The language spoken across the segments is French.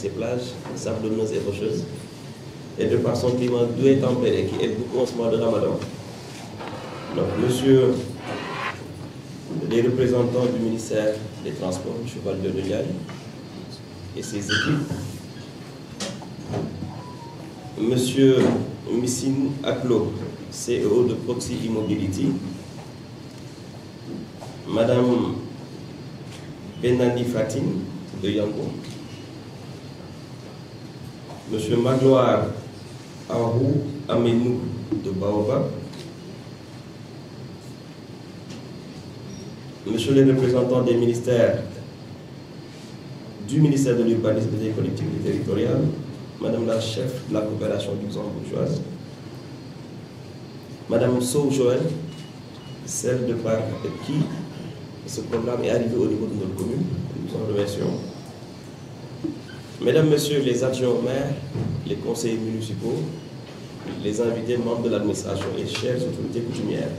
ses plages sablonneuses et rocheuses, et de par son climat doux et tempéré qui aide beaucoup en ce mois de Ramadan. Donc, monsieur les représentants du ministère des Transports, M. Valder de Ndiaye, et ses équipes, monsieur Missine Aklo, CEO de Proxy Immobility, madame Benani Fatine de Yango, monsieur Magloire Ahou Amenou de Baobab, monsieur les représentants des ministères du ministère de l'Urbanisme et des collectivités territoriales, madame la chef de la coopération luxembourgeoise, madame Sow Joël, celle de par qui ce programme est arrivé au niveau de notre commune, nous en remercions. Mesdames, Messieurs les adjoints au maire, les conseillers municipaux, les invités membres de l'administration et chères autorités coutumières.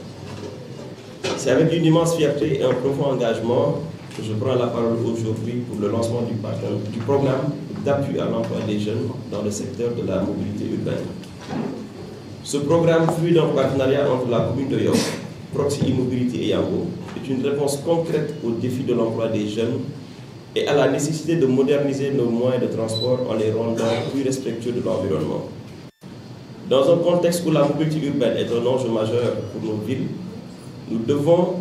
C'est avec une immense fierté et un profond engagement que je prends la parole aujourd'hui pour le lancement du programme d'appui à l'emploi des jeunes dans le secteur de la mobilité urbaine. Ce programme, fruit d'un partenariat entre la commune de Yoff, Proxy Immobility et Yango, est une réponse concrète aux défis de l'emploi des jeunes et à la nécessité de moderniser nos moyens de transport en les rendant plus respectueux de l'environnement. Dans un contexte où la mobilité urbaine est un enjeu majeur pour nos villes, nous devons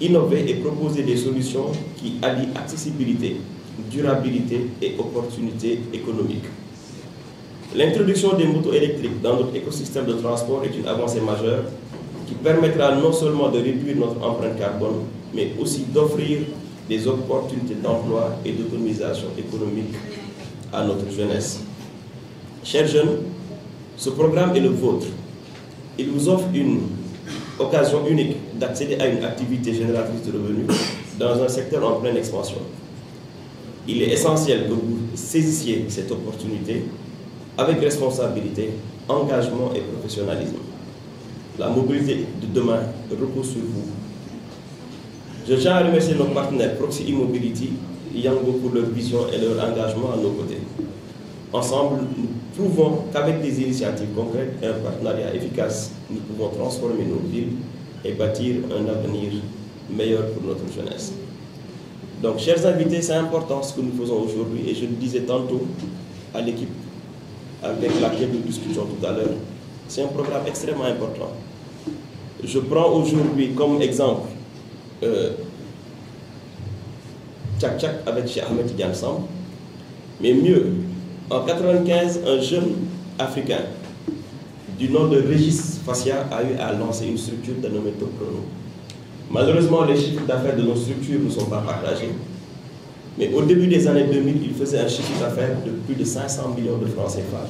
innover et proposer des solutions qui allient accessibilité, durabilité et opportunités économiques. L'introduction des motos électriques dans notre écosystème de transport est une avancée majeure qui permettra non seulement de réduire notre empreinte carbone, mais aussi d'offrir des opportunités d'emploi et d'autonomisation économique à notre jeunesse. Chers jeunes, ce programme est le vôtre. Il vous offre une occasion unique d'accéder à une activité génératrice de revenus dans un secteur en pleine expansion. Il est essentiel que vous saisissiez cette opportunité avec responsabilité, engagement et professionnalisme. La mobilité de demain repose sur vous. Je tiens à remercier nos partenaires Proxy Immobility et Yango pour leur vision et leur engagement à nos côtés. Ensemble, nous prouvons qu'avec des initiatives concrètes et un partenariat efficace, nous pouvons transformer nos villes et bâtir un avenir meilleur pour notre jeunesse. Donc, chers invités, c'est important ce que nous faisons aujourd'hui et je le disais tantôt à l'équipe avec laquelle nous discutions tout à l'heure. C'est un programme extrêmement important. Je prends aujourd'hui comme exemple Tchak Tchak avec Cheikh Ahmed Tidiane Samb, mais mieux, en 1995, un jeune africain du nom de Régis Fassia a eu à lancer une structure dénommée Topchrono. Malheureusement, les chiffres d'affaires de nos structures ne sont pas partagés, mais au début des années 2000, il faisait un chiffre d'affaires de plus de 500 millions de francs CFA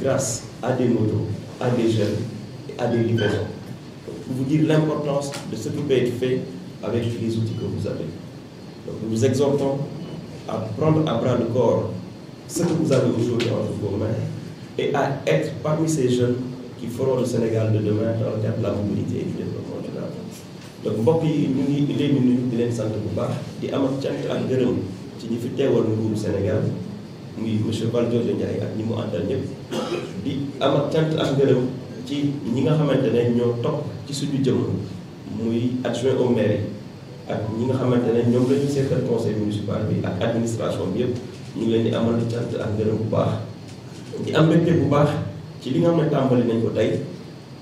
grâce à des motos, à des jeunes et à des livraisons. Pour vous dire l'importance de ce qui peut être fait avec les outils que vous avez. Donc, nous vous exhortons à prendre à bras le corps ce que vous avez aujourd'hui entre vos mains et à être parmi ces jeunes qui feront le Sénégal de demain dans le cadre de la mobilité et du développement durable. Donc mbokk yi ñu ngi leen di nuyu di leen sant bu baax di am ak cant ak gërëm ci ñi fi teewal nguuru Sénégal muy monsieur Valder de Ndiaye ak ñi mu àndal ñëpp di am ak cant ak gërëm ci ñi nga xamante ne ñoo topp ci suñu jëm muy adjoint au maire ak ñi nga xamante ne ñoom la ñu seetal conseil municipal bi ak administration bi yëpp ñu ngi leen di amal cant ak gërëm bu baax di am mbégte bu baax ci li nga xam ne tàmbali nañ ko tey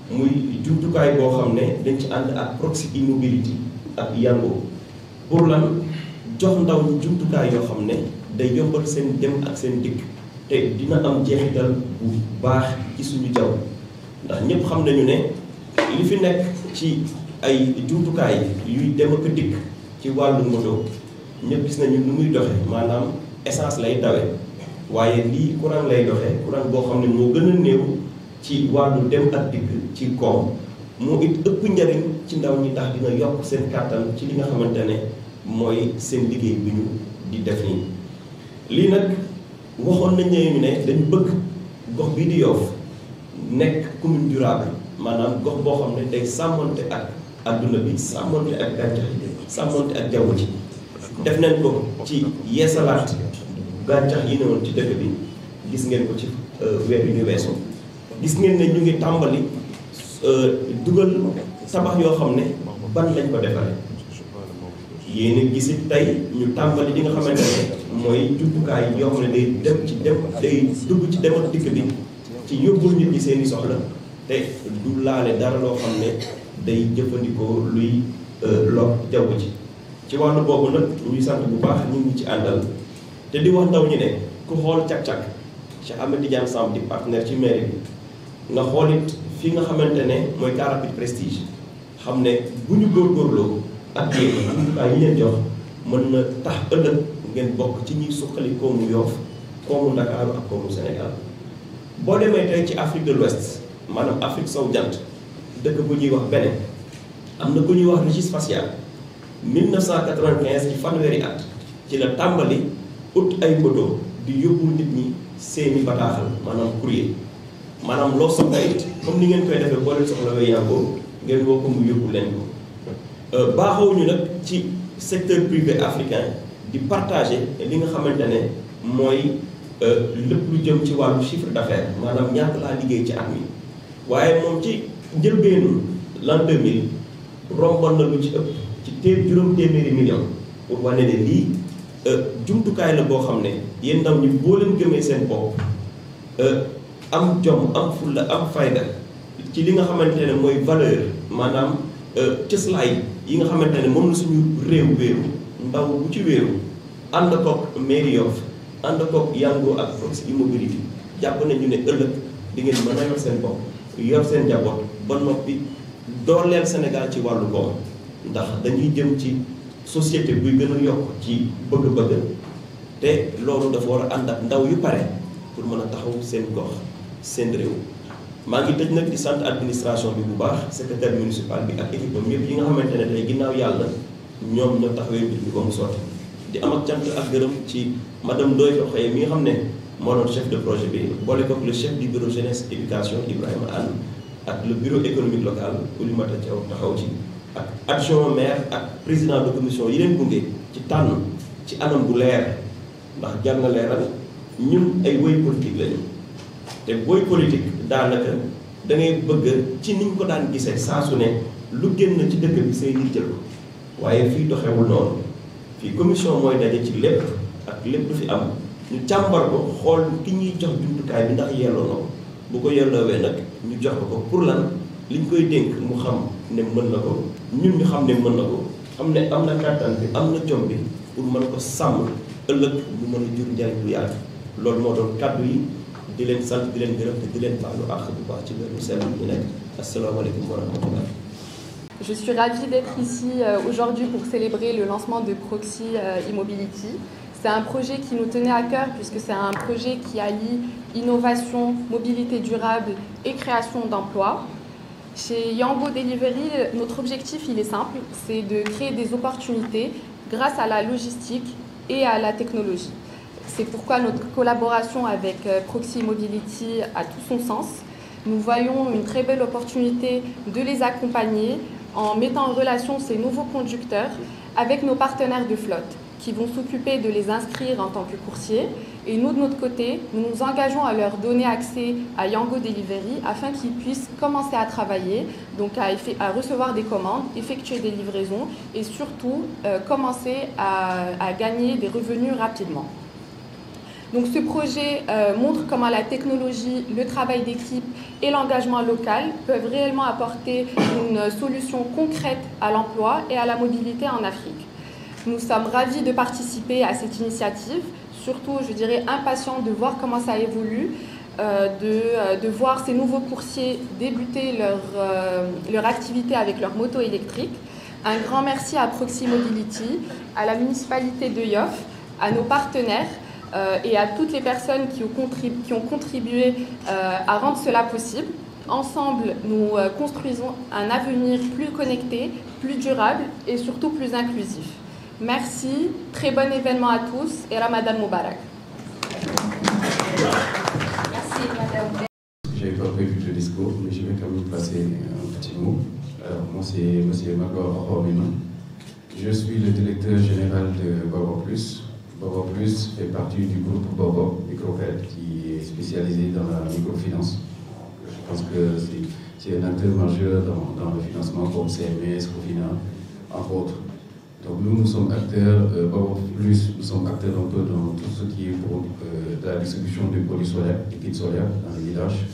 muy jumtukaay boo xam ne dañ ci ànd ak Proxy Immobility ak Yango pour lan jox ndaw ñi jumtukaay yoo xam ne day yombal seen dem ak seen dikk te dina am jeexital bu baax ci suñu jaww ndax ñëpp xam nañu ne li fi nekk ci ay jumtukaay yuy dem ak dikk ci wàllu moto ñëpp gis nañu nu muy doxe maanaam essence lay dawe waaye lii courant lay doxe courant boo xam ne moo gën a néew ci wàllu dem ak dikk ci koom moo it ëpp njariñ ci ndaw ñi ndax dina yokk seen kàttan ci li nga xamante ne mooy seen liggéey bi ñu di def nii. lii nag waxoon nañ ne dañu bëgg gox bii di Yoff nekk commune durable maanaam gox boo xam ne day sàmmonte ak adduna bi sàmmonte ak gàncax gi sàmmonte ak jaww ji def nañ ko ci yeesalaat gàncax yi ne woon ci dëkk bi gis ngeen ko ci weer yi ñu weesu gis ngeen ne ñu ngi tàmbali dugal tabax yoo xam ne ban lañ ko defaree yéen a gis it tey ñu tàmbali li nga xamante ne mooy jumtukaay yoo xam ne day dugg ci dem ak dikk bi ci yóbbul nit ñi seeni soxla te du laale dara loo xam ne day jëfandikoo luy lor jaww ji ci wàllu boobu nag ñuy sant bu baax ñu ngi ci àndal te di wax ndaw ñi ne ku xool cag-cag Cheikh Ahmed Tidiane Samb di partenaire ci mairie bi nga xool it fi nga xamante ne mooy car rapide prestige xam ne bu ñu góorgóorloo ak yéen jumtukaay yi leen jox mën na tax ëllëg ngeen bokk ci ñuy suqali koomu Yoff koomu Ndakaaru ak koomu Sénégal boo demee tey ci Afrique de l'Ouest maanaam Afrique sowu jant dëkk bu ñuy wax Bénin am na ku ñuy wax Régis Facial 1995 ci fanweeri at ci la tàmbali ut ay moto di yóbbu nit ñi seeni bataaxal maanaam courrier maanaam loo soxla it comme ni ngeen koy defee boo leen soxla wee yàggoo ngeen woo ko mu yóbbu leen ko baaxawuñu nag ci secteur privé africain di partager li nga xamante ne mooy lépp lu jëm ci wàllu chiffre d'affaires maanaam ñaata laa liggéey ci at mi waaye moom ci njëlbeenu l'an 2000 romboon na lu ci ëpp ci juróom téeméeri million pour wane ne lii jumtukaay la boo xam ne yéen ndaw ñi boo leen gëmee seen bopp am jom am fulla am fayda ci li nga xamante ne mooy valeur maanaam cëslaay yi nga xamante ne moom la suñu réew wéeru ndaw bu ci wéeru ànd koog mairie Yoff ànd koog Yango ak Proxi Immobility jàpp nañu ne ëllëg di ngeen mën a yor seen bopp yor seen njaboot ba noppi dooleel Sénégal ci wàllu koom ndax dañuy jëm ci société buy gën a yokk ci bëgg-bëgg te loolu dafa war a ànd ak ndaw yu pare pour mën a taxaw seen gox seen réew. maa ngi tëj nag di sant administration bi bu baax secrétaire municipal bi ak équipe am yëpp yi nga xamante ne tey ginnaaw yàlla ñoom ñoo taxawee mbir mi ba mu sotti di am ak cant ak gërëm ci madame Ndoye Rokhaya mi nga xam ne moo doon chef de projet bi boole koog le chef du bureau jeunesse éducation Ibrahima Anne ak le bureau économique local Oulimata Thiaw taxaw ci ak adjoint maire ak président de commission yi leen gunge ci tànn ci anam bu leer ndax jar na leeral ñun ay woy politique lañu te booy politique daanaka da ngay bëgg ci niñ ko daan gisee saa su ne lu génn ci dëkk bi say nit jël ko waaye fii doxewul noonu fii commission mooy daje ci lépp ak lépp lu fi am ñu càmbar ko xool ki ñuy jox jumtukaay bi ndax yelloo na ko bu ko yelloowee nag ñu jox ko pour lan liñ koy dénk mu xam ne mën na ko ñun ñu xam ne mën na ko xam ne am na kàttan bi am na jom bi pour mën ko sàmm ëllëg mu mën a jur njariñ bu yàgg loolu moo doon kàddu yi di leen sant di leen gërëm te di leen baalu àq bu baax ci weeru sell ñu nekk asalaamaaleykum wa rahmatullah. Je suis ravie d'être ici aujourd'hui pour célébrer le lancement de Proxi Immobility. C'est un projet qui nous tenait à cœur puisque c'est un projet qui allie innovation, mobilité durable et création d'emplois. Chez Yango Delivery, notre objectif il est simple, c'est de créer des opportunités grâce à la logistique et à la technologie. C'est pourquoi notre collaboration avec Proxi Mobility a tout son sens. Nous voyons une très belle opportunité de les accompagner en mettant en relation ces nouveaux conducteurs avec nos partenaires de flotte qui vont s'occuper de les inscrire en tant que coursiers. Et nous, de notre côté, nous nous engageons à leur donner accès à Yango Delivery afin qu'ils puissent commencer à travailler, donc à recevoir des commandes, effectuer des livraisons et surtout commencer à gagner des revenus rapidement. Donc ce projet montre comment la technologie, le travail d'équipe et l'engagement local peuvent réellement apporter une solution concrète à l'emploi et à la mobilité en Afrique. Nous sommes ravis de participer à cette initiative, surtout je dirais impatients de voir comment ça évolue, de voir ces nouveaux coursiers débuter leur activité avec leur moto électrique. Un grand merci à Proxi Mobility, à la municipalité de Yoff, à nos partenaires, et à toutes les personnes qui ont contribué à rendre cela possible. Ensemble, nous construisons un avenir plus connecté, plus durable et surtout plus inclusif. Merci, très bon événement à tous et Ramadan Moubarak. Merci Madame. Je n'avais pas prévu le discours, mais je vais quand même passer un petit mot. Alors, moi c'est M. Magor Romino. Je suis le directeur général de Babo Plus. Bobo Plus fait partie du groupe Bobo Microcredit qui est spécialisé dans la microfinance. Je pense que c'est un acteur majeur dans le financement comme CMS, Cofina, entre autres. Donc nous sommes acteurs, Bobo Plus, nous sommes acteurs un peu dans tout ce qui est pour la distribution des produits solaires, des kits solaires dans les villages,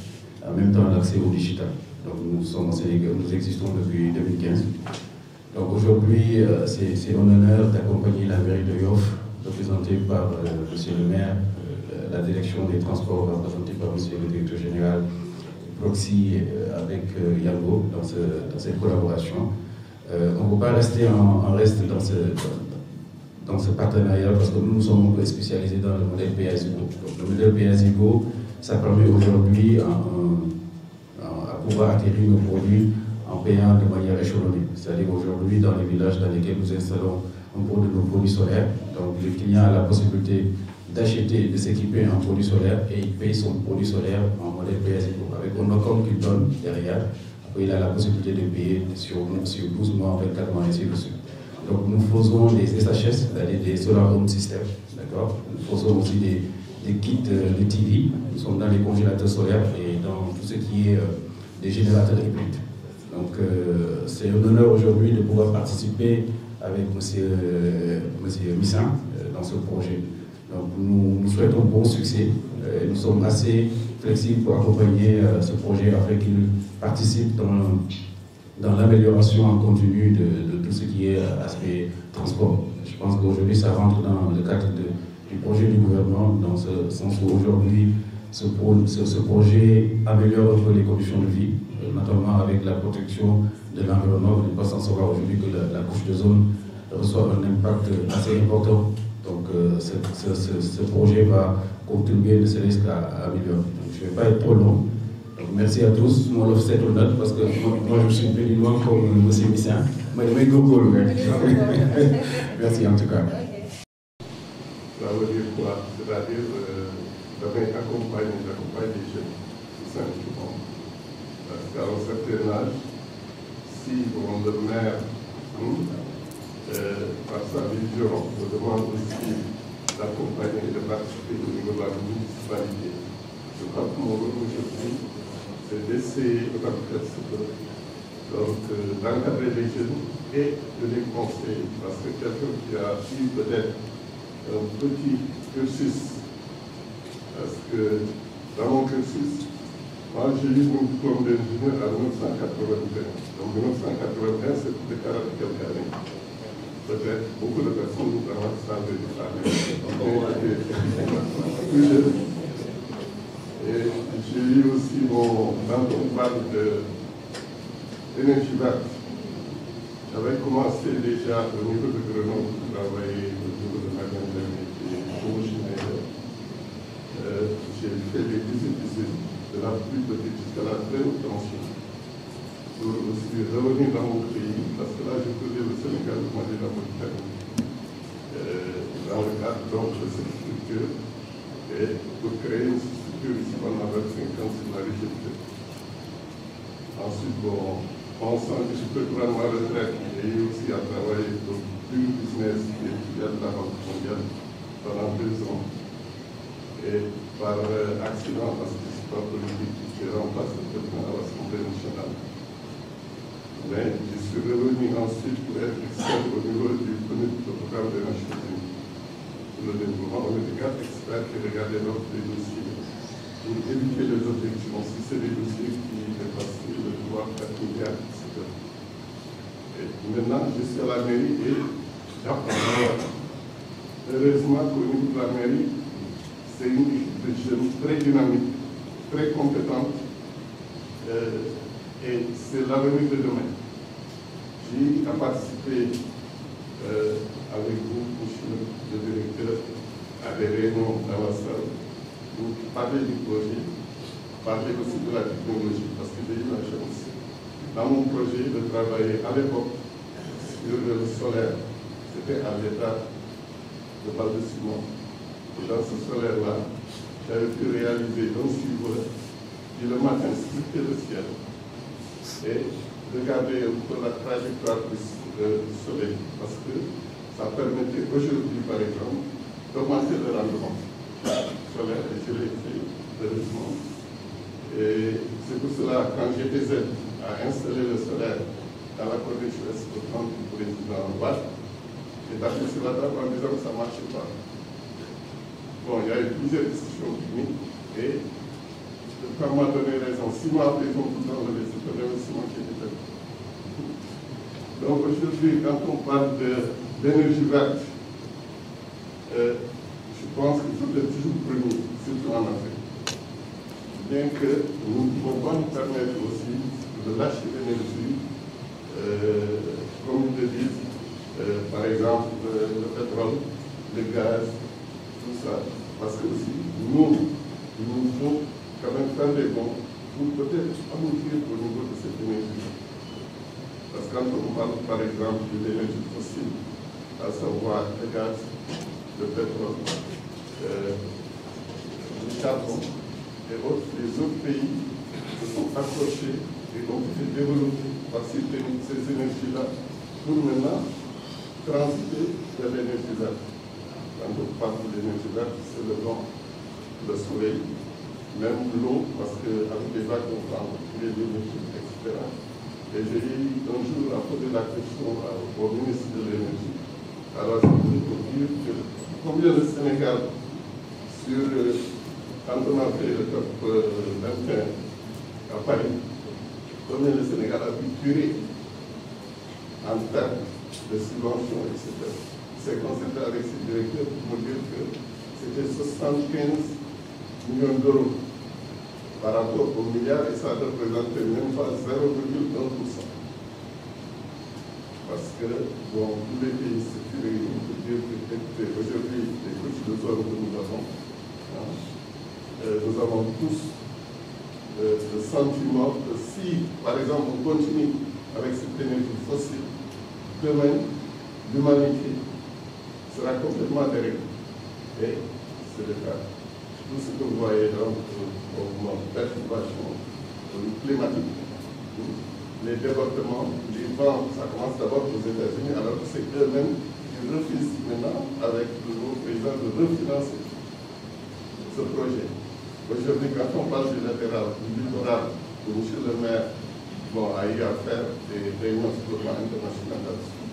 en même temps l'accès au digital. Donc nous sommes au Sénégal, nous existons depuis 2015. Donc aujourd'hui, c'est un honneur d'accompagner la mairie de Yoff, représentée par monsieur le maire, la direction des transports représentée par monsieur le directeur général, Proxy avec Yango dans cette collaboration. On ne peut pas rester en reste dans ce partenariat parce que nous sommes un peu spécialisés dans le modèle PSIGO. Donc le modèle PSIGO, ça permet aujourd'hui à pouvoir acquérir nos produits en payant de manière échelonnée. C'est-à-dire aujourd'hui, dans les villages dans lesquels nous installons un peu de nos produits solaires, donc le client a la possibilité d'acheter, de s'équiper en produits solaires et il paye son produit solaire en modèle PSIGO. Avec un account qu'il donne derrière, après il a la possibilité de payer sur 12 mois, 24 mois, ainsi de suite. Donc nous faisons des SHS, c'est-à-dire des Solar Home Systems, d'accord. Nous faisons aussi des kits de TV, nous sommes dans les congélateurs solaires et dans tout ce qui est des générateurs hybrides. Donc c'est un honneur aujourd'hui de pouvoir participer avec M. Missin dans ce projet. Donc nous souhaitons bon succès. Nous sommes assez flexibles pour accompagner ce projet afin qu'il participe dans l'amélioration en continu de tout ce qui est aspect transport. Je pense qu'aujourd'hui ça rentre dans le cadre du projet du gouvernement, dans ce sens où aujourd'hui ce projet améliore un peu les conditions de vie, notamment avec la protection de l'environnement. Vous n'êtes pas sans savoir aujourd'hui que la couche de zone reçoit un impact assez important. Donc ce projet va contribuer ne serait-ce qu'à améliorer. Je ne vais pas être trop long. Donc merci à tous. Moi, je vous honnête parce que moi je suis béninois comme M. Missin. Merci en tout cas. Ça veut dire quoi? C'est-à-dire j'accompagne les jeunes, tout simplement. Parce qu'à un certain âge, si on le maire, par sa vision, on demande aussi d'accompagner et de participer au niveau de la municipalité. Je crois que mon rôle aujourd'hui, c'est d'essayer de faire ce que. Donc, d'encadrer les jeunes et de les conseiller. Parce que quelqu'un qui a eu peut-être un petit cursus, parce que dans mon cursus, moi j'ai eu mon diplôme d'ingénieur en 1981. Donc 1981, c'est plus de 40 et quelques années. Peut-être beaucoup de personnes nous avons savent de ça, mais plus jeune. Et j'ai eu aussi mon, quand on parle d'énergie verte, j'avais commencé déjà au niveau de Grenoble à travailler au niveau de ma grande j'ai fait des visites de la plus petite jusqu'à la très haute tension pour aussi revenir dans mon pays, parce que là je faisais le Sénégal, moi j'ai la Mauritanie, dans le cadre donc de cette structure, et pour créer une structure ici pendant 25 ans sur la région. Ensuite, bon, pensant que je peux prendre ma retraite, j'ai eu aussi à travailler pour une business qui est de la Banque mondiale pendant 2 ans. Et par accident, parce que c'est pas politique, j'ai remplacé le président à l'Assemblée nationale. Mais je suis revenu ensuite pour être expert au niveau du programme des Nations Unies. Pour le développement, on était 4 experts qui regardaient l'offre des dossiers pour éviter les objections. Si c'est des dossiers qui dépassent le droit 4 milliards, etc. Et maintenant, je suis à la mairie et j'apprends. Heureusement qu'au niveau de la mairie, c'est une équipe de jeunes très dynamique, très compétente, et c'est l'avenir de demain. J'ai participé avec vous, monsieur le directeur, à des réunions dans la salle pour parler du projet, parler aussi de la technologie, parce que j'ai eu la chance, dans mon projet, de travailler à l'époque sur le solaire. C'était à l'état de Val de Simon. Et dans ce solaire-là, j'avais pu réaliser un suiveur qui le matin sculptait le ciel et regarder un peu la trajectoire du soleil, parce que ça permettait aujourd'hui, par exemple, d'augmenter le rendement solaire et je l'ai fait heureusement. Et c'est pour cela quand GTZ a installé le solaire dans la corniche ouest au temps du président Wade, j'ai tapé sur la table en disant que ça ne marchait pas. Bon, il y a eu plusieurs discussions techniques et le temps m'a donné raison. 6 mois après, ils ont tout enlevé, c'est le investissement qui était fait. Donc aujourd'hui, quand on parle d'énergie verte, je pense qu'il faut être toujours premier, surtout en Afrique. Bien que nous ne pouvons pas nous permettre aussi de lâcher l'énergie, comme ils le disent, par exemple le pétrole, le gaz, tout ça. Parce que aussi, nous, il nous faut quand même faire des bons pour peut-être aboutir au niveau de cette énergie. Parce que quand on parle par exemple de l'énergie fossile, à savoir le gaz, le pétrole, le charbon et autres, les autres pays se sont accrochés et ont été développés par ces énergies-là pour maintenant transiter vers l'énergie verte. Quand on parle de l'énergie verte, c'est le vent, le soleil, même l'eau, parce qu'avec les vagues, on prend les énergies, etc. Et j'ai eu un jour à poser la question au ministre de l'Énergie. Alors, je voulais vous dire que combien le Sénégal, quand on a fait le COP 21 à Paris, combien le Sénégal a pu tirer en termes de subventions, etc. C'est concerté avec ses directeurs pour me dire que c'était 75 millions d'euros par rapport aux milliards et ça ne représentait même pas 0,1%. Parce que, bon, tous les pays structurés, on peut dire que aujourd'hui, les couches de zone que nous avons tous le sentiment que si, par exemple, on continue avec cette énergie fossile, demain, l'humanité sera complètement déréglée. Et c'est le cas. Tout ce que vous voyez dans le mouvement de perturbation climatique, les débordements, les vents, ça commence d'abord aux États-Unis, alors que c'est eux-mêmes qui refusent maintenant, avec le nouveau président, de refinancer ce projet. Aujourd'hui, quand on parle du littoral, où M. le maire a eu à faire des réunions sur le plan international là-dessus,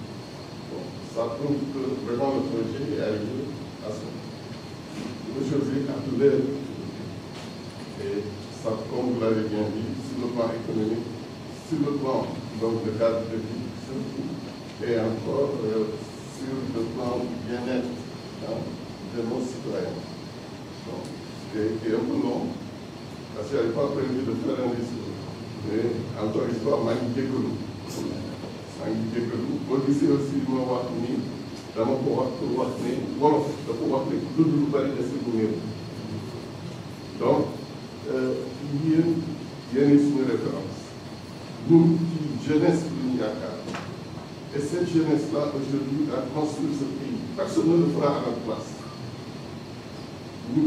ça prouve que vraiment le projet est arrivé à ça. Aujourd'hui, à l'heure, et ça, comme vous l'avez bien dit, sur le plan économique, sur le plan donc, de cadre de vie, surtout, et encore sur le plan du bien-être de nos citoyens. Donc, qui est un peu long, parce que je n'avais pas prévu de faire un discours. Mais encore une fois, Mangi Djekolou. Au lycée aussi, je m'en vais dama ko wax pour wax ne wolof dafa wax ne ku dund lu bari des bu néew donc yéen suñu référence ñun ci jeunesse bi ñu yaakaar et cette jeunesse là aujourd'hui a construit ce pays personne ne le fera à notre place ñu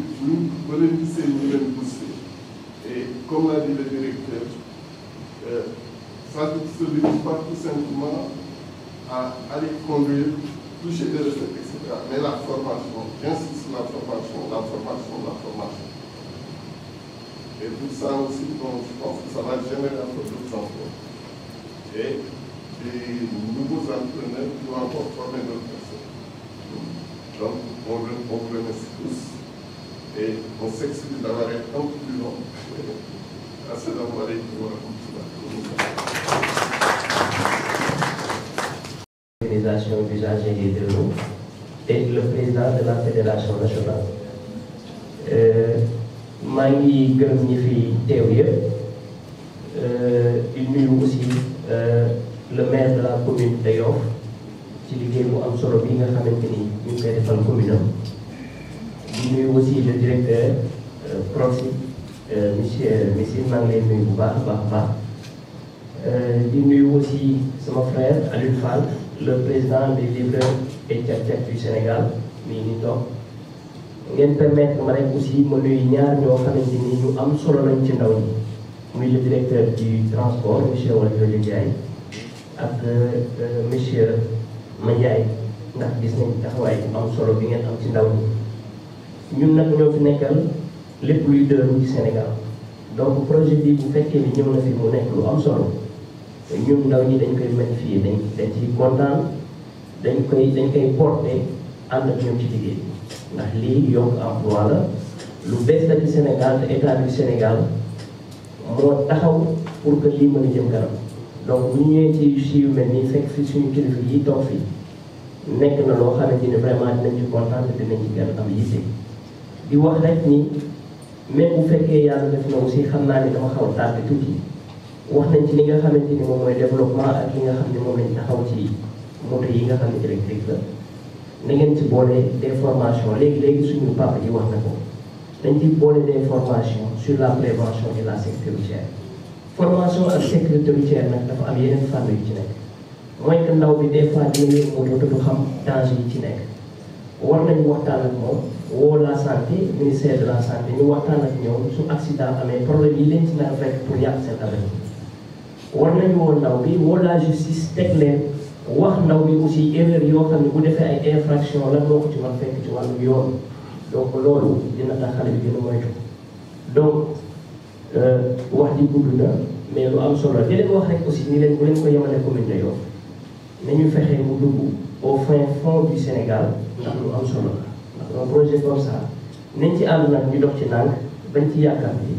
ba leen gisee ñu leen booster et comme l'a dit le directeur ça ne se limite pas tout simplement à aller conduire toucher des recettes, etc. Mais la formation, j'insiste sur la formation. Et pour ça aussi, donc, je pense que ça va générer un peu d'autres emplois. Et des nouveaux entrepreneurs qui vont encore former d'autres personnes. Donc, on vous remercie tous. Et on s'excuse d'avoir été un peu plus long. Assalamu alaikum wa rahmatullah. D'usagers de l'eau et le président de la Fédération nationale. maa ngi gërëm ñi fi teew yëpp di nuyu aussi le maire de la commune de Yoff ci liggéey bu am solo bi nga xamante ni ñu ngi koy defal commune am di nuyu aussi le directeur Proxi monsieur maa ngi lay nuyu bu baax a baax di nuyu aussi sama frère Alioune Fall le président des livreurs et tchak-tchak du Sénégal mii ni toog ngeen permettre ma rek aussi ma nuyu ñaar ñoo xamante ni ñu am solo lañ ci ndaw ñi muy le directeur du transport monsieur Waliodio Ndiaye ak monsieur Mandiaye ndax gis nañ taxawaay bu am solo bi ngeen am ci ndaw ñi ñun nag ñoo fi nekkal lépp luy dëru ci Sénégal donc projet bi bu fekkee ni ñëw na fi mu nekk lu am solo ñun ndaw ñi dañ koy magnifier dañ ciy kontaan dañ koy porter ànd ak ñoom ci liggéey ndax lii yokk emploi la lu bees la ci Sénégal te état du Sénégal moo taxaw pour que lii mën a jëm kanam donc bu ñu ñëwee ci yu mel nii fekk fi suñu kilifa yi toog fi nekk na loo xamante ni vraiment dinañ ci kontaan te dinañ ci gën a am yitte di wax rek ni même bu fekkee yàlla def na aussi xam naa ni dama xaw a tardé tuuti wax nañ ci li nga xamante ni moom mooy développement ak li nga xam ne moom lañ taxaw ci moto yi nga xam ne électrique la na ngeen ci boole des formations léegi suñu papa ji wax na ko dañ ci boole des formations sur la prévention et la sécurité routière formation ak sécurité routière nag dafa am yeneen fànn yu ci nekk mooy que ndaw bi des fois dina yëg moto te du xam danger yi ci nekk war nañu waxtaan ak moom woo la santé ministère de la santé ñu waxtaan ak ñoom su accident amee problème yi leen ci nar a fekk pour yàq seen avenir war nañu woo ndaw bi woo la justice teg leen wax ndaw bi aussi erreur yoo xam ne bu defee ay infraction lan moo ko ci mën fekk ci wàllu yoon donc loolu dina tax xale bi gën a moytu donc wax ji gudd na mais lu am solo di leen wax rek aussi ni leen bu leen ko yemale commune de Yoff nañu fexe mu dugg au fin fond du Sénégal ndax lu am solo la ndax un projet comme ça nañ ci ànd nag ñu dox ci nànk bañ ci yaakaar bi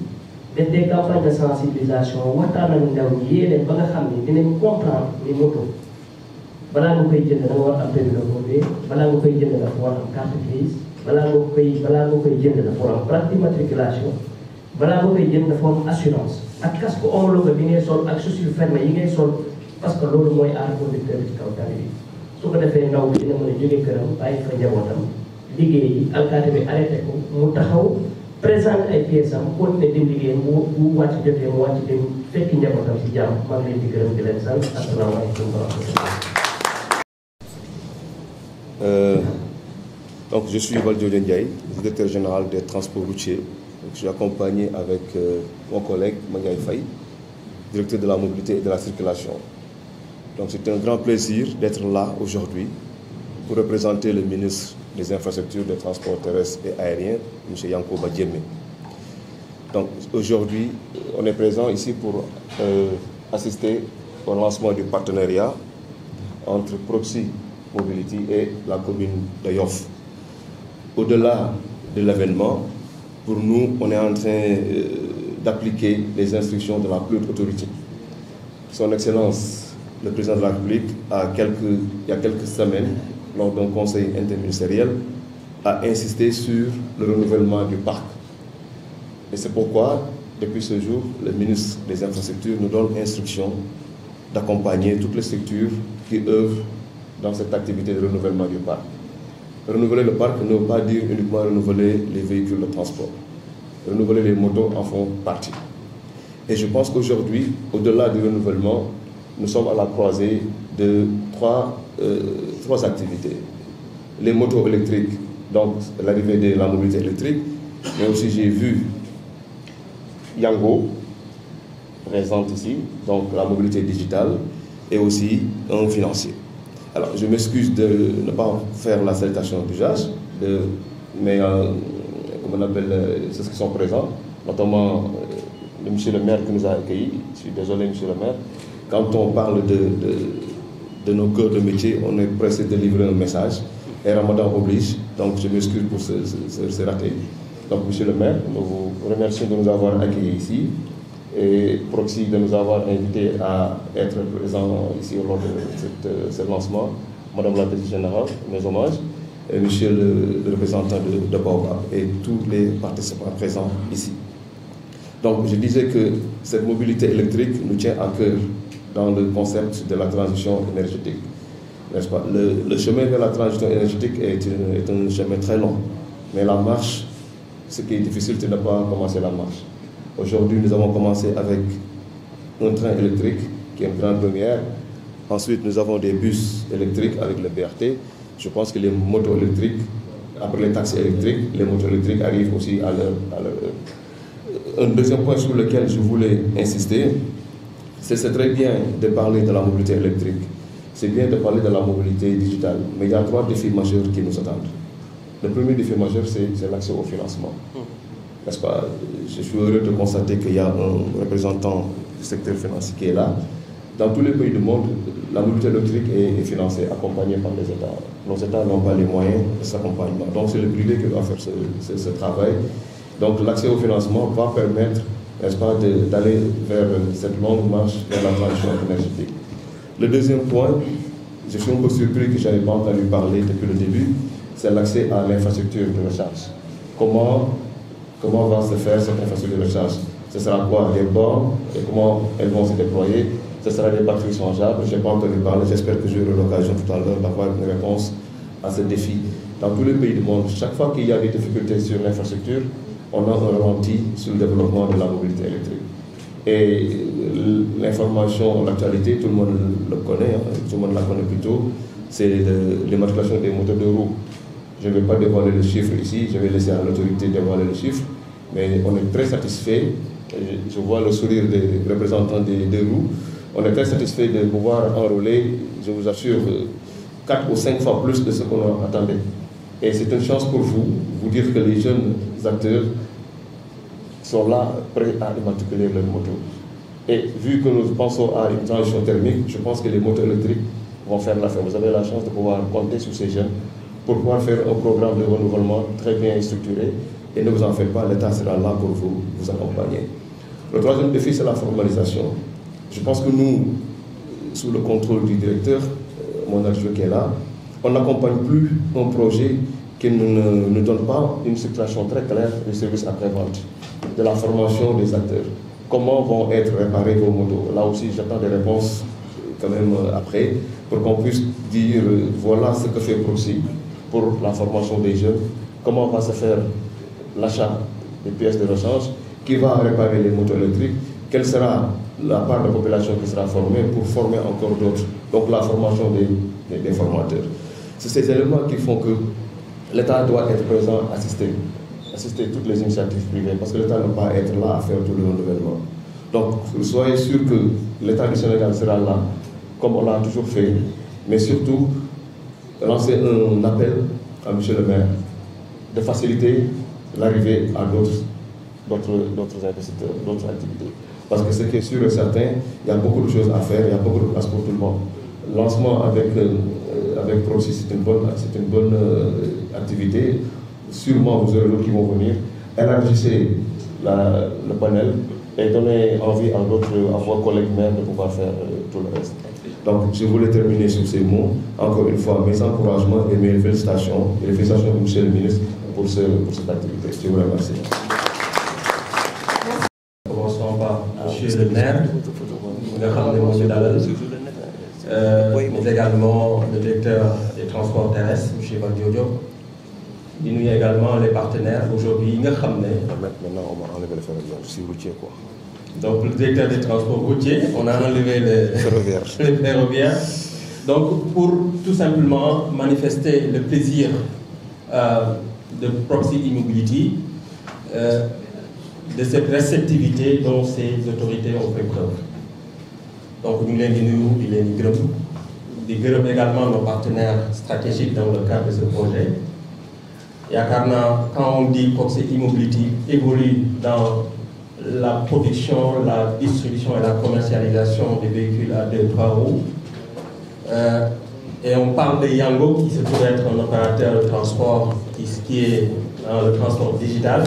def des campagnes de sensibilisation waxtaan ak ndaw ñi yée leen ba nga xam ne dinañ comprendre ni moto balaa nga koy jënd da nga war am permis de conduire balaa nga koy jënd dafa war am carte grise balaa nga koy jënd dafa war am plaque d'immatriculation balaa nga koy jënd dafa am assurance ak casque homologué bi ngay sol ak chaussures fermées yi ngay sol parce que loolu mooy aar conducteur bi ci kaw tali bi su ko defee ndaw bi dina mën a jóge këram bàyyi fa njabootam liggéey yi alkaati bi arrêté ko mu taxaw présente ay pièces am continuer dem liggéey bu wàcc jotee mu wàcc dem fekki njabootam si jàmm maa ngi leen di gërëm di leen sant asalaamaaleykum wa rahmatulah. Donc je suis Valdiodio Ndiaye, directeur général des transports routiers. Je suis accompagné avec mon collègue Mandiaye Faye, directeur de la mobilité et de la circulation. Donc c'est un grand plaisir d'être là aujourd'hui pour représenter le ministre des infrastructures, des transports terrestres et aériens, M. Yankoba Diémé. Donc aujourd'hui, on est présent ici pour assister au lancement du partenariat entre Proxy Mobility et la commune de Yoff. Au-delà de l'événement, pour nous, on est en train d'appliquer les instructions de la plus haute autorité. Son Excellence, le Président de la République, il y a quelques semaines, lors d'un conseil interministériel, a insisté sur le renouvellement du parc. Et c'est pourquoi, depuis ce jour, le ministre des Infrastructures nous donne instruction d'accompagner toutes les structures qui œuvrent dans cette activité de renouvellement du parc. Renouveler le parc ne veut pas dire uniquement renouveler les véhicules de transport. Renouveler les motos en font partie. Et je pense qu'aujourd'hui, au-delà du renouvellement, nous sommes à la croisée de trois activités. Les motos électriques, donc l'arrivée de la mobilité électrique, mais aussi j'ai vu Yango, présente ici, donc la mobilité digitale, et aussi un financier. Alors, je m'excuse de ne pas faire la salutation d'usage, mais comme on appelle ceux qui sont présents, notamment le monsieur le maire qui nous a accueillis. Je suis désolé, monsieur le maire. Quand on parle de nos cœurs de métier, on est pressé de livrer un message. Et Ramadan oblige, donc je m'excuse pour ce raté. Donc, monsieur le maire, nous vous remercions de nous avoir accueillis ici et Proxy de nous avoir invités à être présents ici lors de ce lancement. Madame la Directrice Générale, mes hommages, et monsieur le représentant de Baobab et tous les participants présents ici. Donc je disais que cette mobilité électrique nous tient à cœur dans le concept de la transition énergétique. N'est-ce pas? Le chemin vers la transition énergétique est un chemin très long, mais la marche, ce qui est difficile, c'est de ne pas commencer la marche. Aujourd'hui, nous avons commencé avec un train électrique qui est une grande première. Ensuite, nous avons des bus électriques avec le BRT. Je pense que les motos électriques, après les taxis électriques, les motos électriques arrivent aussi à leur... Un deuxième point sur lequel je voulais insister, c'est très bien de parler de la mobilité électrique. c'est bien de parler de la mobilité digitale, mais il y a 3 défis majeurs qui nous attendent. Le premier défi majeur, c'est l'accès au financement. N'est-ce pas? Je suis heureux de constater qu'il y a un représentant du secteur financier qui est là. Dans tous les pays du monde, la mobilité électrique est financée, accompagnée par les États. Nos États n'ont pas les moyens de cet accompagnement. Donc c'est le privé qui doit faire ce travail. Donc l'accès au financement va permettre, n'est-ce pas, d'aller vers cette longue marche vers la transition énergétique. Le deuxième point, je suis un peu surpris que je n'avais pas entendu parler depuis le début, c'est l'accès à l'infrastructure de recharge. Comment va se faire cette infrastructure de recharge? Ce sera quoi? Les bornes et comment elles vont se déployer? Ce sera des batteries changeables. Je n'ai pas entendu parler, j'espère que j'aurai l'occasion tout à l'heure d'avoir une réponse à ce défi. Dans tous les pays du monde, chaque fois qu'il y a des difficultés sur l'infrastructure, on a un ralenti sur le développement de la mobilité électrique. Et l'information, l'actualité, tout le monde le connaît, tout le monde la connaît plutôt, c'est l'immatriculation des moteurs de roue. Je ne vais pas dévoiler le chiffre ici, je vais laisser à l'autorité dévoiler le chiffre, mais on est très satisfait. Je vois le sourire des représentants des roues. On est très satisfait de pouvoir enrôler, je vous assure, 4 ou 5 fois plus de ce qu'on attendait. Et c'est une chance pour vous dire que les jeunes acteurs sont là, prêts à immatriculer leurs motos. Et vu que nous pensons à une transition thermique, je pense que les motos électriques vont faire l'affaire. Vous avez la chance de pouvoir compter sur ces jeunes pour pouvoir faire un programme de renouvellement très bien structuré. Et ne vous en faites pas, l'État sera là pour vous accompagner. Le troisième défi, c'est la formalisation. Je pense que nous, sous le contrôle du directeur, mon adjoint qui est là, on n'accompagne plus un projet qui ne nous donne pas une situation très claire du service après-vente, de la formation des acteurs. Comment vont être réparés vos motos? Là aussi, j'attends des réponses quand même après, pour qu'on puisse dire, voilà ce que fait Proxy pour la formation des jeunes, comment va se faire l'achat des pièces de rechange, qui va réparer les motos électriques, quelle sera la part de la population qui sera formée pour former encore d'autres. Donc la formation des formateurs. C'est ces éléments qui font que l'État doit être présent, assister toutes les initiatives privées, parce que l'État ne peut pas être là à faire tout le renouvellement. Donc soyez sûr que l'État du Sénégal sera là, comme on l'a toujours fait, mais surtout lancer un appel à M. le maire de faciliter l'arrivée à d'autres investisseurs, d'autres activités. Parce que ce qui est sûr et certain, il y a beaucoup de choses à faire, il y a beaucoup de place pour tout le monde. Lancement avec Proxy, c'est une bonne activité. Sûrement, vous aurez d'autres qui vont venir. Élargissez le panel et donnez envie à vos collègues maires de pouvoir faire tout le reste. Donc, je voulais terminer sur ces mots. Encore une fois, mes encouragements et mes félicitations. Et les félicitations de M. le ministre pour cette activité. Je vous remercie. Commençons par M. le maire, mais également le directeur des transports terrestres, M. Valdiodio. Il nous y a également les partenaires aujourd'hui. Maintenant, on va enlever le ferroviaire, je suis routier quoi. Donc, le directeur des transports routiers, on a enlevé les ferroviaires. Donc, pour tout simplement manifester le plaisir de Proxy e-Mobility, de cette réceptivité dont ces autorités ont fait preuve. Donc, nous les gërëm également nos partenaires stratégiques dans le cadre de ce projet. Et quand on dit Proxy e-Mobility évolue dans la production, la distribution et la commercialisation des véhicules à 2-3 roues, et on parle de Yango qui se trouve être un opérateur de transport qui est dans le transport digital,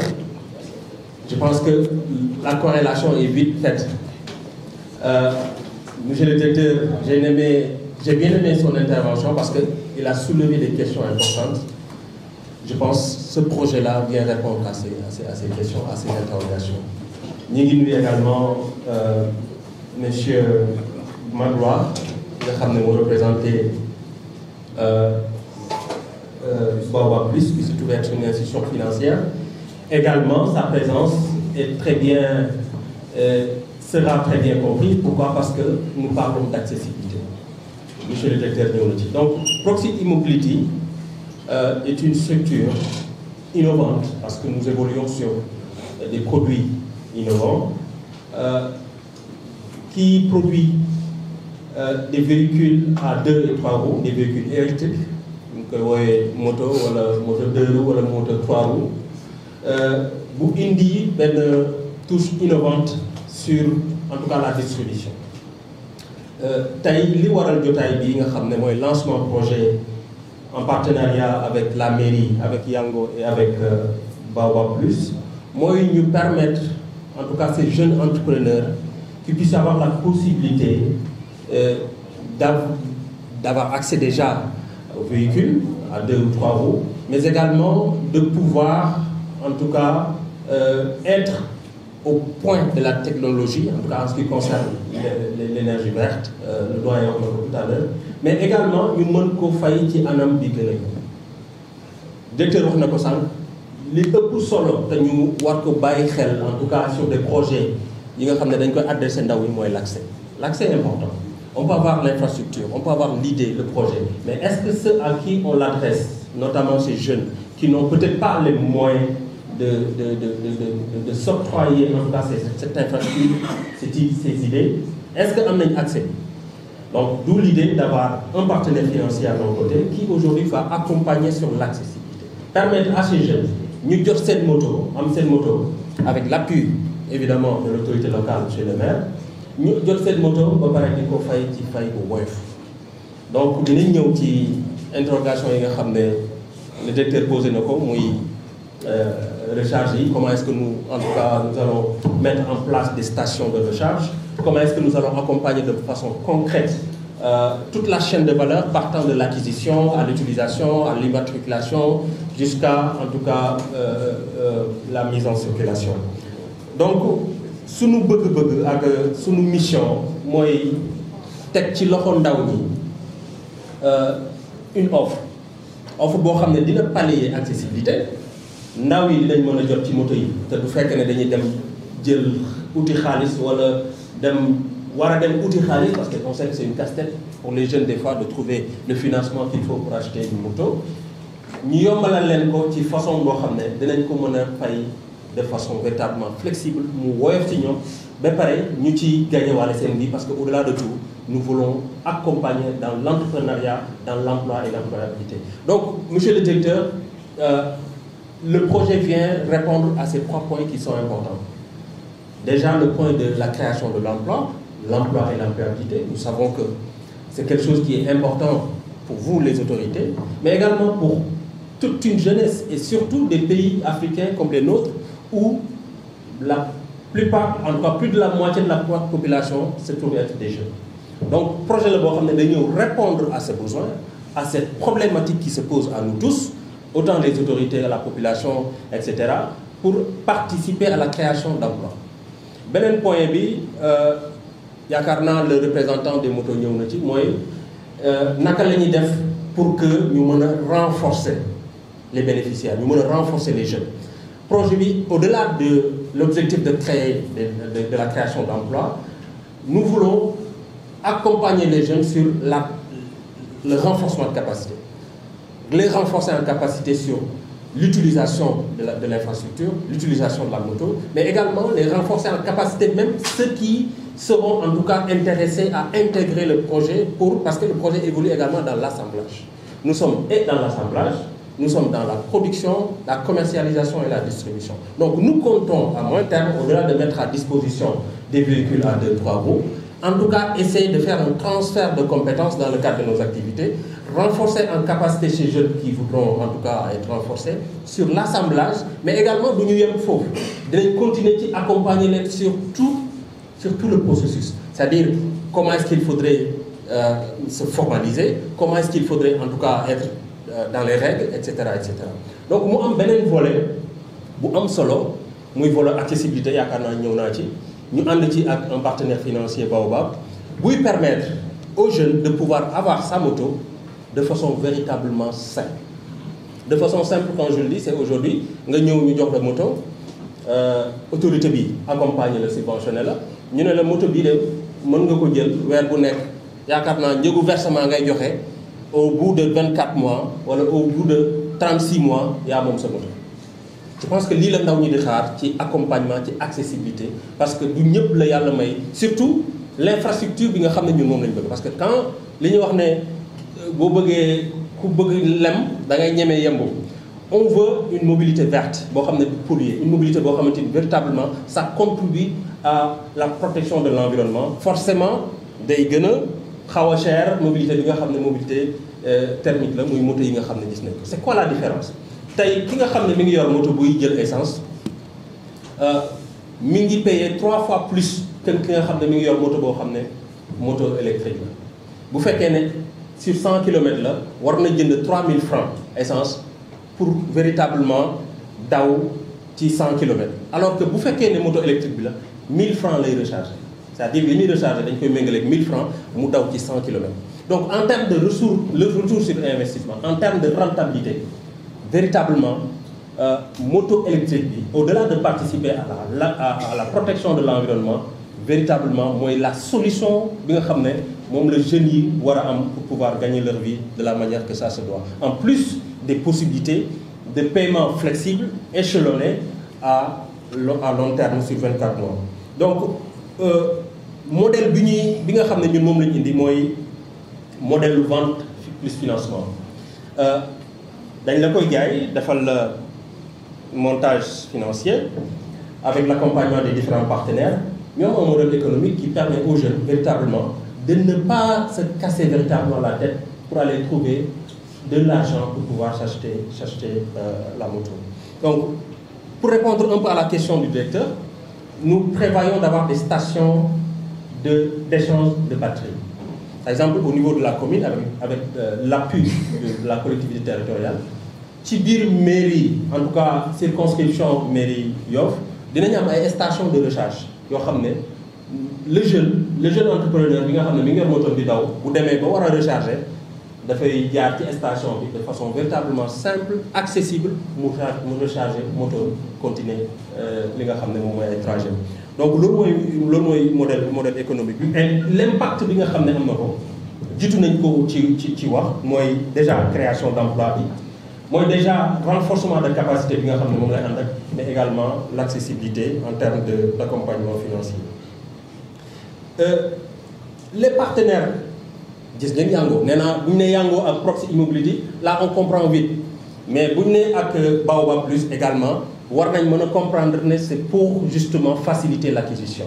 je pense que la corrélation est vite faite. Monsieur le directeur, j'ai bien aimé son intervention parce qu'il a soulevé des questions importantes. Je pense que ce projet-là vient répondre à ces questions, à ces interrogations. Nous avons également M. Magloire, qui nous représenté Baobab Plus, qui se trouve être une institution financière. Également, sa présence est sera très bien comprise. Pourquoi? Parce que nous parlons d'accessibilité. Monsieur le directeur néologique. Donc, Proxy e-Mobility est une structure innovante parce que nous évoluons sur des produits innovants qui produit des véhicules à 2 et 3 roues, des véhicules électriques, ñu koy wooyee moto wala moto 2 roues wala moto 3 roues bu indi benn touche innovante sur en tout cas la distribution. Tey li waral jotaay bi nga xam ne mooy lancement projet en partenariat avec la mairie, avec Yango et avec Baobab Plus, mooy ñu permettre en tout cas ces jeunes entrepreneurs qui puissent avoir la possibilité d'avoir accès déjà aux véhicules à 2 ou 3 roues, mais également de pouvoir en tout cas être au point de la technologie, en tout cas en ce qui concerne l'énergie verte, le doyen wax na ko tout à l'heure, mais également ñu mën ko fay ci anam bi gën a directeur wax na ko sànq li ëpp solo te ñu war ko bàyyi xel en tout cas sur des projets yi nga xam ne dañ koy adressé ndaw yi mooy l'accès. L'accès est important. On peut avoir l'infrastructure, on peut avoir l'idée, le projet, mais est-ce que ceux à qui on l'adresse, notamment ces jeunes qui n'ont peut-être pas les moyens de s'octroyer en tout cas cette infrastructure, ces idées, est-ce que am nañ accès? Donc d'où l'idée d'avoir un partenaire financier à nos côtés qui aujourd'hui va accompagner sur l'accessibilité, permettre à ces jeunes ñu jot seen moto avec l'appui évidemment de l'autorité locale, monsieur le maire, ñu jot seen moto ba pare di ko fay ci fay bu woyof. Donc dinañ ñëw ci interrogation yi nga xam ne le directeur posé na ko muy recharge yi, comment est-ce que nous en tout cas nous allons mettre en place des stations de recharge, comment est-ce que nous allons accompagner de façon concrète toute la chaîne de valeur partant de l'acquisition à l'utilisation, à l'immatriculation jusqu'à en tout cas la mise en circulation. Donc sunu bëgg-bëgg ak sunu mission mooy teg ci loxo ndaw ñi une offre boo xam ne dina pallier accessibilité. Ndaw yi dinañ mën a jot ci moto yi te du fekk ne dañuy dem jël uti xaalis wala war a dem uti xaalis parce que on sait que c'est une casse-tête pour les jeunes des fois de trouver le financement qu'il faut pour acheter une moto. ñu yombalal leen ko ci façon boo xam ne dinañ ko mën a fay de façon véritablement flexible mu woyof ci ñoom ba pare ñu ci gagné wala seen vie parce que au-delà de tout nous voulons accompagner dans l'entrepreneuriat, dans l'emploi et l'employabilité. Donc monsieur le directeur, le projet vient répondre à ces 3 points qui sont importants. Déjà, le point de la création de l'emploi et l'employabilité. Nous savons que c'est quelque chose qui est important pour vous, les autorités, mais également pour toute une jeunesse et surtout des pays africains comme les nôtres où la plupart, en tout cas plus de la moitié de la population se trouve être des jeunes. Donc, projet le boo xam ne dañu répondre à ces besoins, à cette problématique qui se pose à nous tous, autant les autorités, à la population, etc., pour participer à la création d'emplois. Beneen point bi yaakaar naa le représentant des motos ñëw na ci mooy naka la ñuy def pour que ñu mën a renforcer les bénéficiaires, ñu mën a renforcer les jeunes. Projet bi au-delà de l'objectif de créer de la création d'emplois, nous voulons accompagner les jeunes sur le renforcement de capacité. Les renforcer en capacité sur l'utilisation de l'infrastructure, l'utilisation de la moto, mais également les renforcer en capacité, même ceux qui seront en tout cas intéressés à intégrer le projet parce que le projet évolue également dans l'assemblage. Nous sommes et dans l'assemblage, nous sommes dans la production, la commercialisation et la distribution. Donc nous comptons à moyen terme, au-delà de mettre à disposition des véhicules à 2-3 roues, en tout cas essayer de faire un transfert de compétences dans le cadre de nos activités, renforcer en capacité ces jeunes qui voudront en tout cas être renforcés sur l'assemblage, mais également du ñu yem foofu dinañ continuer ci accompagner leen sur tout le processus, c'est-à-dire comment est-ce qu'il faudrait se formaliser, comment est-ce qu'il faudrait en tout cas être dans les règles, etc., etc. Donc mu am beneen volet bu am solo muy volet accessibilité, yaakaar naa ñëw naa ci ñu ànd ci ak un partenaire financier Baobab buy permettre aux jeunes de pouvoir avoir sa moto de façon véritablement simple. De façon simple, quand je le dis, c'est aujourd'hui nga ñëw ñu jox la moto autorité bi accompagner la subventionné la ñu ne la moto bii de mën nga ko jël weer bu nekk yaakaar naa njëgu versement ngay joxe au bout de 24 mois wala au bout de 36 mois yaa moom sa moto. Je pense que lii la ndaw ñi di xaar ci accompagnement ci accessibilité parce que du ñëpp la yàlla may surtout l'infrastructure bi nga xam ne ñun moom lañ bëgg parce que quand li ñuy wax ne boo bëggee ku bëgg lem da ngay ñemee yembu on veut une mobilité verte boo xam ne du polluer une mobilité boo xamante ni véritablement ça contribue à la protection de l'environnement forcément day gën a xaw a cher mobilité bi nga xam ne mobilité thermique la muy moto yi nga xam ne gis nañ ko c'est quoi la différence tey ki nga xam ne mi ngi yor moto buy jël essence mi ngi payer 3 fois plus que ki nga xam ne mi ngi yor moto boo xam ne moto électrique la bu fekkee ne sur 100 kilomètres la war na jënd 3000 francs essence pour véritablement daw ci 100 kilomètres alors que bu fekkee ne moto électrique bi la 1000 francs lay recharger c'est-à-dire li ñuy recharger dañ koy méngale ak 1000 francs mu daw ci 100 kilomètres donc en termes de ressources le retour sur investissement en termes de rentabilité véritablement moto électrique bi au-delà de participer à la protection de l'environnement véritablement mooy la solution bi nga xam ne moom la jeunes yi war a am pour pouvoir gagner leur vie de la manière que ça se doit en plus des possibilités de paiement flexible échelonné à long terme sur 24 mois donc modèle bi nga xam ne ñun moom la ñu indi mooy modèle vente plus financement dañ la koy jaay defal la montage financier avec l'accompagnement des différents partenaires ñoom un modèle économique qui permet aux jeunes véritablement de ne pas se casser véritablement la tête pour aller trouver de l'argent pour pouvoir s'acheter la moto. Donc, pour répondre un peu à la question du directeur, nous prévoyons d'avoir des stations d'échange de batteries. Par exemple, au niveau de la commune, avec l'appui de la collectivité territoriale, ci biir mairie, en tout cas circonscription mairie Yoff, dinañu am ay stations de recharge yoo xam ne le jeune entrepreneur bi nga xam ne mi ngi yor moto di daw bu demee ba war a recharger dafay jaar ci station bi de façon véritablement simple accessible mu recharger moto continuer li nga xam ne moom mooy ay trajet donc loolu mooy modèle économique bi et l'impact bi nga xam ne am na ko jiitu nañ ko ci wax mooy déjà création d'emploi bi mooy déjà renforcement de capacité bi nga xam ne moom lay ànd ak mais également l'accessibilité en termes d'accompagnement financier les partenaires gis ngeen Yango nee naa bu ñu nee Yango ak Proxi Immobility là on comprend vite mais bu ñu nee ak Baobab Plus également war nañ mën a comprendre ne c'est pour justement faciliter l'acquisition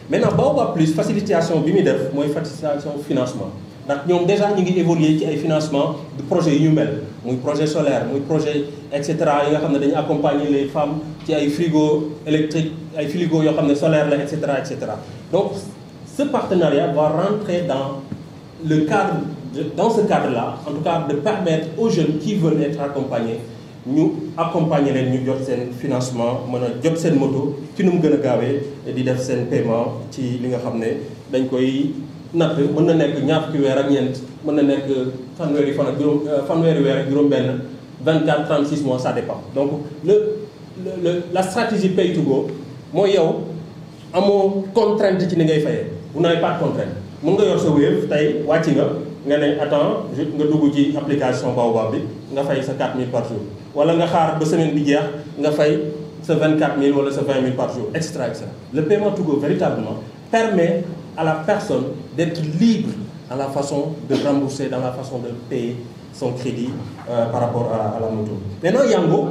maintenant Baobab Plus facilitation bi muy def mooy facilitation financement ndax ñoom déjà ñu ngi évoluer ci ay financement de projet yu ñu mel muy projet solaire muy projet et cetera yi nga xam ne dañu accompagner les femmes ci ay frigo électrique ay frigo yoo xam ne solaire la et cetera et cetera donc ce partenariat va rentrer dans ce cadre-là, en tout cas de permettre aux jeunes qui veulent être accompagnés, ñu accompagner leen ñu jot seen financement mën a jot seen moto ci nu mu gën a gaawee di def seen paiement ci li nga xam ne dañ koy natt mën na nekk ñaar fukki weer ak ñeent mën na nekk fanweeri weer ak juróom-benn 24 36 mois ça dépend donc la stratégie pay to go mooy yow amoo contrainte ci ni ngay fayee vous n'avez pas de contrainte mën nga yor sa Wave tey wàcc nga ne attends nga dugg ci application Baobab bi nga fay sa 4000 par jour wala nga xaar ba semaine bi jeex nga fay sa 24000 wala sa 20000 par jour et cetera et cetera. Le paiement to go véritablement permet à la personne d'être libre dans la façon de rembourser, dans la façon de payer son crédit par rapport à la moto. Maintenant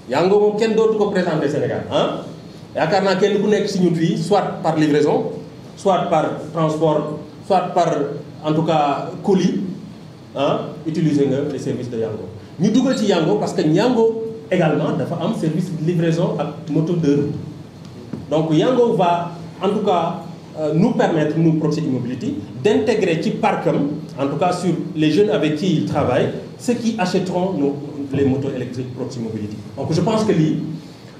Yango moom kenn dootu ko présenter Sénégal ah yaakaar naa kenn ku nekk si ñun fii soit par livraison soit par transport soit par en tout cas colis utiliser nga les services de Yango ñu dugal ci Yango parce que Yango également dafa am service de livraison ak moto de route donc Yango va en tout cas nous permettre nous Proxi Immobility d'intégrer ci parcam en tout cas sur les jeunes avec qui ils travaillent ceux qui achèteront les motos électriques Proxi Immobility donc je pense que lii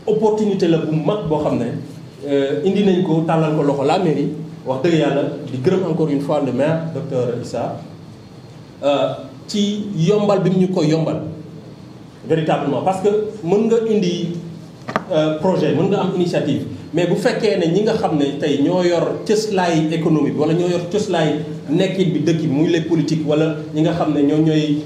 opportunité la bu mag boo xam ne indi nañ ko tàllal ko loxo la mairie wax dëgg yàlla di gërëm encore une fois le maire docteur Issa ci yombal bi mu ñu koy yombal véritablement parce que mën nga indi projet mën nga am initiative mais bu fekkee ne ñi nga xam ne tey ñoo yor cëslaay économique wala ñoo yor cëslaay nekkit bi dëkk bi muy les politiques wala ñi nga xam ne ñooy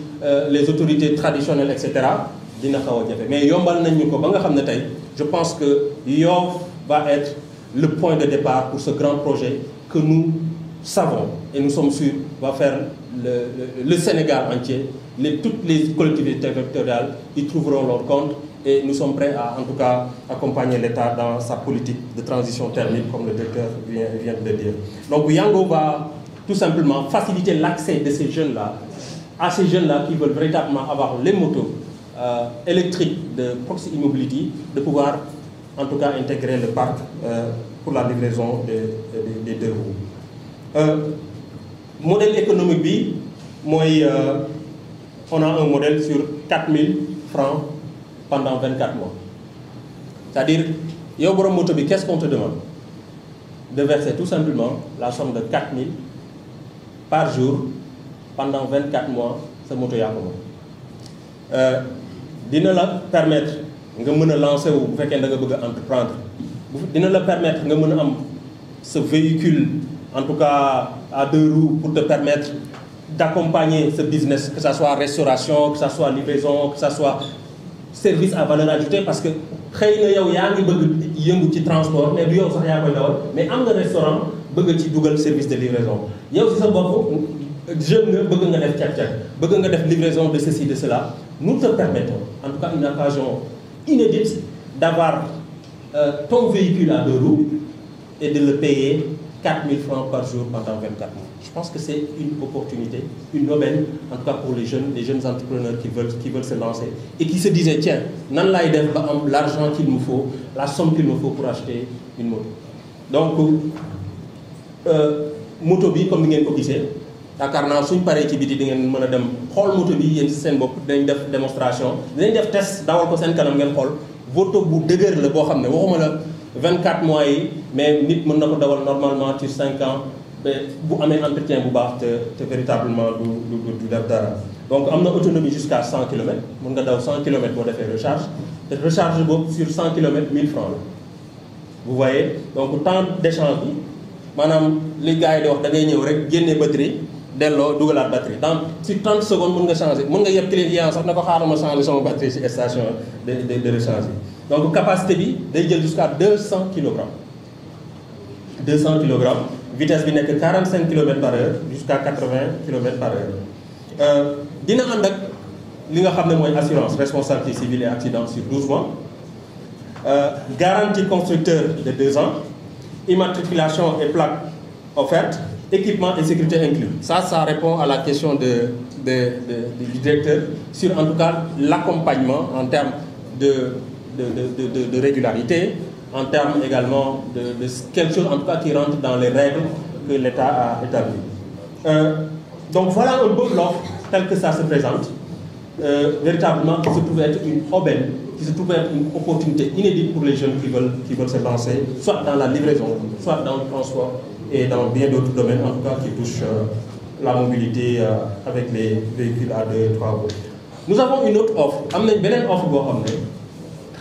les autorités traditionnelles et cetera dina xaw a jafe mais yombal nañ ñu ko ba nga xam ne tey je pense que Yoff va être le point de départ pour ce grand projet que nous savons, et nous sommes sûrs, va faire le Sénégal entier, toutes les collectivités territoriales y trouveront leur compte, et nous sommes prêts à, en tout cas, accompagner l'État dans sa politique de transition thermique, comme le directeur vient de le dire. Donc Yango va tout simplement faciliter l'accès de ces jeunes-là, à ces jeunes-là qui veulent véritablement avoir les motos électriques de Proxi E-Mobility, de pouvoir en tout cas intégrer le parc pour la livraison des deux roues. Modèle économique, on a un modèle sur 4 000 francs pendant 24 mois. C'est-à-dire, qu'est-ce qu'on te demande? De verser tout simplement la somme de 4 000 par jour pendant 24 mois, ce moto yakomo. Dina la permettre de lancer ou vous faites entreprendre. Dina la permettre de am ce véhicule, en tout cas à 2 roues, pour te permettre d'accompagner ce business, que ce soit restauration, que ce soit livraison, que ce soit service à valeur ajoutée, parce que xeyna yow yaangi bëgg yëngu ci transport mais du yow sax yaa koy dawal mais am nga restaurant bëgg ci dugal service de livraison yow ci sa bopp jeune nga bëgg nga def càq-càq bëgg nga def livraison de ceci de cela. Nous te permettons en tout cas une occasion inédite d'avoir ton véhicule à 2 roues et de le payer 4 000 francs par jour pendant 24 mois. Je pense que c'est une opportunité, une aubaine, en tout cas pour les jeunes entrepreneurs qui veulent se lancer et qui se disaient, tiens, nan lay def ba am l'argent qu'il me faut, la somme qu'il me faut pour acheter une moto. Donc, moto bi comme ni ngeen ko gisee, yaakaar naa suñ paree ci biti di ngeen mën a dem xool moto bi yéen ci seen bopp dinañ def démonstration, dinañ def test dawal ko seen kanam ngeen xool moto bu dëgër la boo xam ne waxuma la 24 mois yi mais nit mën na ko dawal normalement sur 5 ans bu amee entretien bu baax te véritablement du def dara. Donc am na autonomie jusqu'à 100 km mën nga daw 100 km boo defee recharge te recharge boobu sur 100 km 1000 francs la. Vous voyez donc temps d'échange bi maanaam li gars yi di wax da ngay ñëw rek génne batterie delloo dugalaat batterie dans sur 30 secondes mën nga changer mën nga yeb client sax na ko xaaral ma changer sama batterie ci station de rechange bi. Donc capacité bi day jël jusqu'à 200 kg. 200 kg. Vitesse bi nekk 45 km/h jusqu'à 80 km/h. Dina ànd ak li nga xam ne mooy assurance responsabilité civile et accident sur 12 mois. Garantie constructeur de 2 ans. Immatriculation et plaque offerte. Équipement et sécurité inclus. Ça répond à la question du directeur sur en tout cas l'accompagnement en termes de régularité, en termes également de quelque chose en tout cas qui rentre dans les règles que l'État a établies. Donc voilà un peu l'offre tel que ça se présente. Véritablement, qui se trouve être une aubaine, qui se trouve être une opportunité inédite pour les jeunes qui veulent se lancer, soit dans la livraison, soit dans le transport et dans bien d'autres domaines en tout cas qui touchent la mobilité avec les véhicules à 2 3 roues. Nous avons une autre offre. Am nañ beneen offre boo xam ne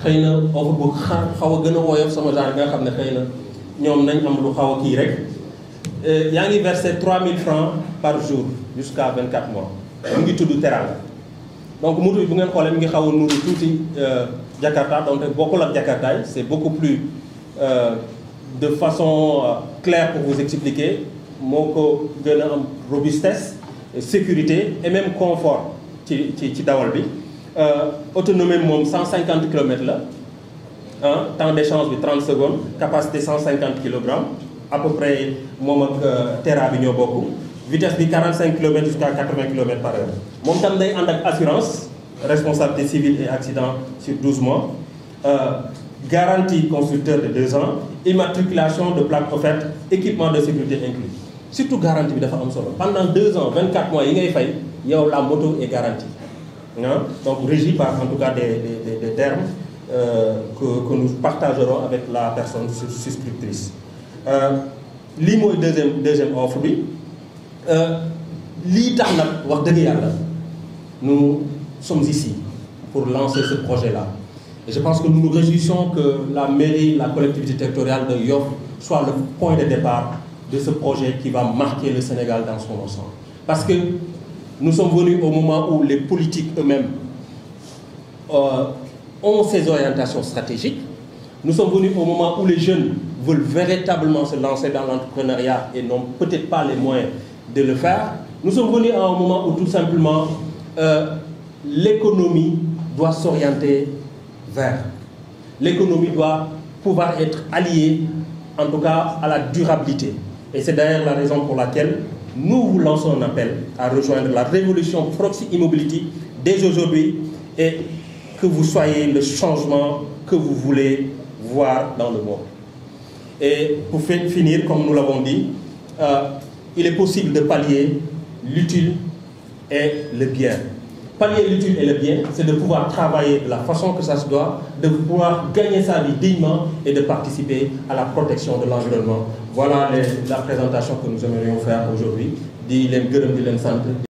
xëy na offre bu xaw a gën a woyof sama genre nga xam ne xëy na ñoom nañ am lu xaw a kii rek yaa ngi verser 3 000 francs par jour jusqu'à 24 mois. mu ngi tudd Teranga. Donc moto bi bu ngeen xoolee mi ngi xaw a nuru tuuti Jakarta donc bokkul ak Jakarta yi c'est beaucoup plus de façon claire pour vous expliquer moo ko gën a am robustesse sécurité et même confort ci dawal bi autonomie moom 150 km la temps d'échange bi 30 secondes capacité 150 kg à peu près moom ak Terra bi ñoo bokk vitesse bi 45 km jusqu'à 80 km/h moom tam day ànd ak assurance responsabilité civile et accident sur 12 mois garantie constructeur de 2 ans immatriculation de plaque offerte équipement de sécurité inclus surtout garantie bi dafa am solo pendant 2 ans 24 mois yi ngay fay yow la moto est garantie donc régie par en tout cas des termes que nous partagerons avec la personne souscriptrice lii mooy deuxième offre bi lii tax nag wax dëgg yàlla nous sommes ici pour lancer ce projet-là. Et je pense que nous nous réjouissons que la mairie, la collectivité territoriale de Yoff soit le point de départ de ce projet qui va marquer le Sénégal dans son ensemble. Parce que nous sommes venus au moment où les politiques eux-mêmes ont ces orientations stratégiques. Nous sommes venus au moment où les jeunes veulent véritablement se lancer dans l'entrepreneuriat et n'ont peut-être pas les moyens de le faire. Nous sommes venus à un moment où tout simplement l'économie doit s'orienter vers. L'économie doit pouvoir être alliée, en tout cas, à la durabilité. Et c'est d'ailleurs la raison pour laquelle nous vous lançons un appel à rejoindre la révolution Proxy E-Mobility dès aujourd'hui et que vous soyez le changement que vous voulez voir dans le monde. Et pour finir, comme nous l'avons dit, il est possible de pallier l'utile et le bien. Pallier l'utile et le bien, c'est de pouvoir travailler de la façon que ça se doit, de pouvoir gagner sa vie dignement et de participer à la protection de l'environnement. Voilà la présentation que nous aimerions faire aujourd'hui. Di leen gërëm di leen sant.